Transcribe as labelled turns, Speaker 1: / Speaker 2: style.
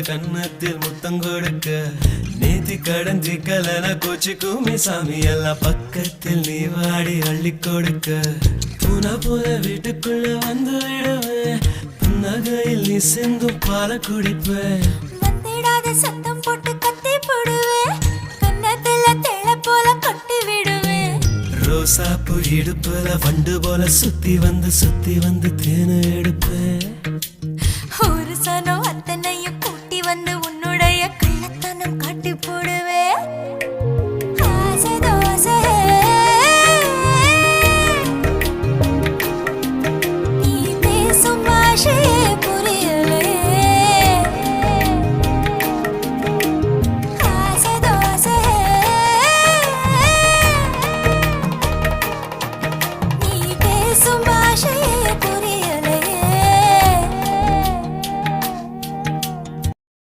Speaker 1: கன்னத்தில் முத்தம் கொடுக்க நேத்தி கடந்தி கலன கோச்சிக்குமே சாமி எல்லாம் பக்கத்தில் நீ வாடி அள்ளி கொடுக்க பூனா போல வீட்டுக்குள்ள வந்து விடுவேன் புன்னகையில் நீ சிந்தும் பால குடிப்பேன்
Speaker 2: வந்திடாத சத்தம் போட்டு கத்தி போடுவேன் கன்னத்துல தேள போல கொட்டி விடுவேன்
Speaker 1: ரோசா பூ இடுப்புல வண்டு போல சுத்தி வந்து தேனை எடுப்பேன்
Speaker 2: ஒரு சனம் அத்தனையும் கூட்டி வந்து